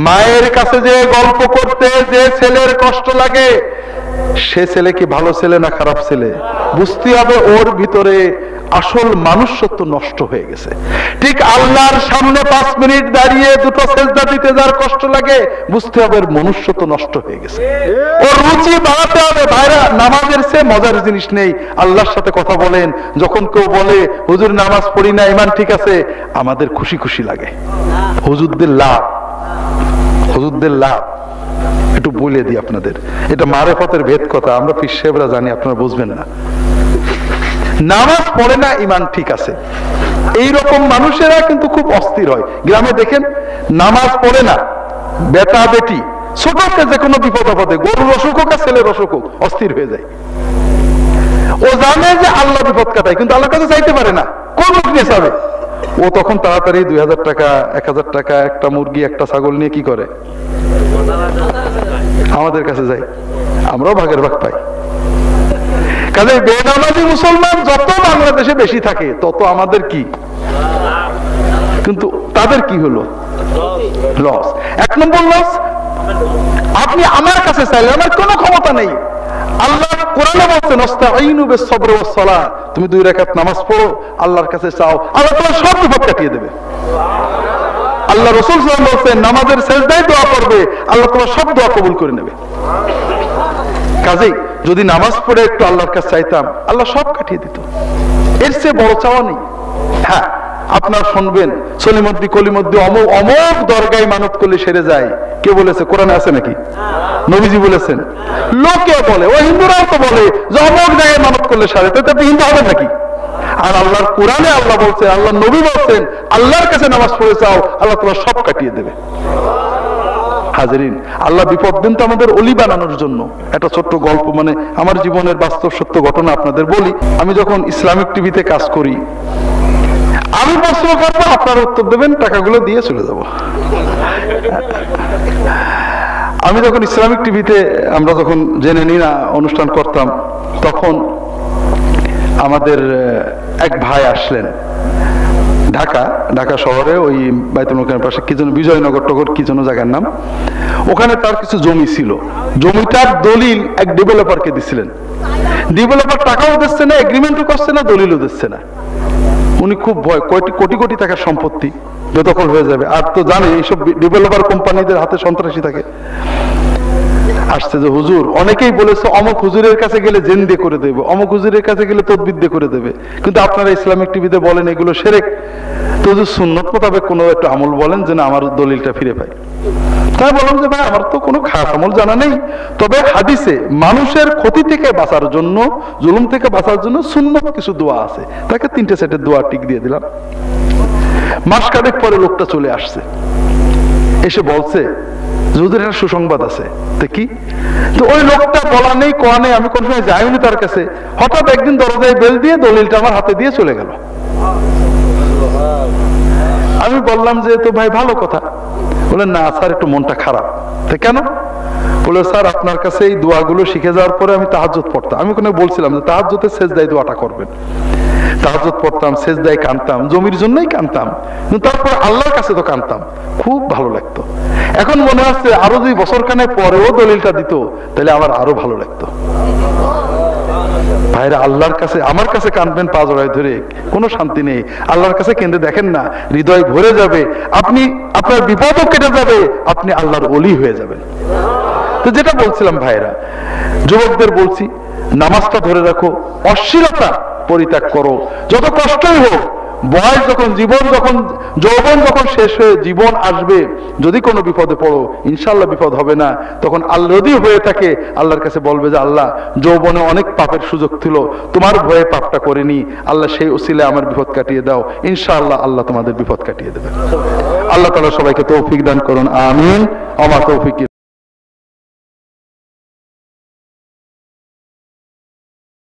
মায়ের কাছে যে গল্প করতে যে ছেলের কষ্ট লাগে, সে ছেলে কি ভালো ছেলে না খারাপ ছেলে? বুঝতে হবে ওর ভিতরে আসল মানুষত্ব নষ্ট হয়ে গেছে। ঠিক আল্লাহর সামনে 5 মিনিট দাঁড়িয়ে দুটো সেজদা দিতে যার কষ্ট লাগে, বুঝতে হবে ওর মনুষ্যত্ব নষ্ট হয়ে গেছে। ওর রুচি বাড়াতে হবে। ভাইরা, নামাজের চেয়ে মজার জিনিস নেই। আল্লাহর সাথে কথা বলেন, যখন কেউ বলে হুজুর নামাজ পড়ি না, ইমান ঠিক আছে, আমাদের খুশি খুশি লাগে। হুজুরদের লাভ, হুজুরদের লাভ একটু বলে দিই আপনাদের, এটা মারেফতের ভেদ কথা, আমরা পীর সাহেবরা জানি, আপনারা বুঝবেন না। নামাজ পড়ে না, ইমান ঠিক আছে, এইরকম মানুষেরা কিন্তু খুব অস্থির হয়। গ্রামে দেখেন নামাজ পড়ে না, বেটা বেটি ছোটকে যে কোনো বিপদ আপদে, গরুর অসুখ হোক আর ছেলের অসুখ হোক, অস্থির হয়ে যায়। ও জানে যে আল্লাহ বিপদ কাটায়, কিন্তু আল্লাহর কাছে চাইতে পারে না, কোন লোক নিয়ে যাবে? ও তখন তাড়াতাড়ি 2000 টাকা 1000 টাকা একটা মুরগি একটা ছাগল নিয়ে কি করে? আমাদের কাছে যায়, আমরাও ভাগের ভাগ পাই। কাজে বেনামাজি মুসলমান যত বাংলাদেশে বেশি থাকে তত আমাদের কি, কিন্তু তাদের কি হলো? লস। 1 নম্বর লস, আপনি আমার কাছে চাইলে আমার কোনো ক্ষমতা নেই। আল্লাহ কোরআনে বলছেন আস্তাঈনু বিস-সাবরি ওয়াস-সালাহ, তুমি 2 রাকাত নামাজ পড়ো, আল্লাহর কাছে চাও, আল্লাহ তোমার সব বিপদ কাটিয়ে দেবে। আল্লাহ রাসূল সাল্লাল্লাহু আলাইহি ওয়াসাল্লাম বলছেন নামাজের সেজদায় দোয়া করবে, আল্লাহ তোমার সব দোয়া কবুল করে নেবে। কাজেই যদি নামাজ পড়ে একটু আল্লাহর কাছে চাইতাম, আল্লাহ সব কাটিয়ে দিত। এর চেয়ে বড় চাওয়া নেই। হ্যাঁ, আপনার শুনবেন সলিমদ্দি কলিমদ্দি অমুক অমুক দরগায় মানত করলে সেরে যায়। কে বলেছে? কোরআনে আছে নাকি? নবীজি বলেছেন? লোকে বলে, ও হিন্দুরাও তো বলে যে অমুক জায়গায় মানত করলে সারে, তো আপনি হিন্দু হবেন নাকি? আর আল্লাহর কোরআনে আল্লাহ বলছে, আল্লাহ নবী বলছেন আল্লাহর কাছে নামাজ পড়ে চাও, আল্লাহ তোমার সব কাটিয়ে দেবে। হাজরিন, আল্লাহ বিপদ দিন তো আমাদের অলি বানানোর জন্য। একটা ছোট্ট গল্প, মানে আমার জীবনের বাস্তব সত্য ঘটনা আপনাদের বলি। আমি যখন ইসলামিক টিভিতে কাজ করি, আমি প্রশ্ন করবো, আপনারা উত্তর দেবেন, টাকাগুলো দিয়ে চলে যাব। আমি যখন ইসলামিক টিভিতে আমরা যখন জেনে নি না অনুষ্ঠান করতাম, তখন আমাদের এক ভাই আসলেন ঢাকা শহরে, ওই বাইতুল মুকাররমের পাশে কি যেন বিজয়নগর টগর কি যেন জায়গার নাম, ওখানে তার কিছু জমি ছিল। জমিটার দলিল এক ডেভেলপারকে দিছিলেন। ডেভেলপার টাকাও দিচ্ছে না, এগ্রিমেন্টও করছে না, দলিলও দিচ্ছে না। উনি খুব ভয়, কোটি কোটি টাকার সম্পত্তি বেদখল হয়ে যাবে। আর তো জানে এইসব ডেভেলপার কোম্পানিদের হাতে সন্ত্রাসী থাকে। আসছে যে হুজুর, অনেকেই বলেছে অমুক হুজুরের কাছে গেলে জেন দিয়ে করে দেবে, অমুক হুজুরের কাছে গেলে তদবির দিয়ে করে দেবে, কিন্তু আপনারা ইসলামিক টিভিতে বলেন এগুলো শিরক। তো হুজুর সুন্নত মোতাবেক কোনো একটা আমল বলেন যে না আমার দলিলটা ফিরে পাই। তাই বললাম যে ভাই আমার তো কোনো খাস আমল জানা নেই, তবে হাদিসে মানুষের ক্ষতি থেকে বাঁচার জন্য, জুলুম থেকে বাঁচার জন্য সুন্নত কিছু দোয়া আছে। তাকে 3টে সেটের দোয়া টিক দিয়ে দিলাম। মাস কাটেক পরে লোকটা চলে আসছে, এসে বলছে হুজুর একটা সুসংবাদ আছে। তো কি? তো ওই লোকটা বলা নেই কোয়া নেই, আমি কোন সময় যাইনি তার কাছে, হঠাৎ একদিন দরজায় বেল দিয়ে দলিলটা আমার হাতে দিয়ে চলে গেল। আমি বললাম যে তো ভাই ভালো কথা। বললেন না স্যার, একটু মনটা খারাপ। তো কেন? বলে স্যার আপনার কাছে এই দোয়াগুলো শিখে যাওয়ার পরে আমি তাহাজ্জুদ পড়তাম। আমি ওখানে বলছিলাম যে তাহাজ্জুদে সেজদায় দোয়াটা করবেন। তাহাজ্জুদ পড়তাম, সেজদায় কাঁদতাম, জমির জন্যই কাঁদতাম, কিন্তু তারপর আল্লাহর কাছে তো কাঁদতাম, খুব ভালো লাগতো। এখন মনে হচ্ছে আরো 2 বছর খানেক পরেও দলিলটা দিত, তাহলে আমার আরো ভালো লাগতো। ভাইরা, আল্লাহর কাছে আমার কাছে কাঁদবেন পা জড়ায় ধরে, কোনো শান্তি নেই। আল্লাহর কাছে কেঁদে দেখেন না, হৃদয় ভরে যাবে, আপনি আপনার বিপদও কেটে যাবে, আপনি আল্লাহর ওলি হয়ে যাবেন। তো যেটা বলছিলাম ভাইরা, যুবকদের বলছি নামাজটা ধরে রাখো, অশ্লীলতা পরিত্যাগ করো, যত কষ্টই হোক। বয়স যখন, জীবন যখন, যৌবন যখন শেষ হয়ে জীবন আসবে, যদি কোনো বিপদে পড়ো, ইনশাআল্লাহ বিপদ হবে না। তখন আল্লাহ যদি হয়ে থাকে, আল্লাহর কাছে বলবে যে আল্লাহ যৌবনে অনেক পাপের সুযোগ ছিল, তোমার ভয়ে পাপটা করিনি, আল্লাহ সেই উসিলায় আমার বিপদ কাটিয়ে দাও। ইনশাআল্লাহ আল্লাহ তোমাদের বিপদ কাটিয়ে দেবে। আল্লাহ তাআলা সবাইকে তৌফিক দান করুন, আমিন। আমা তৌফিক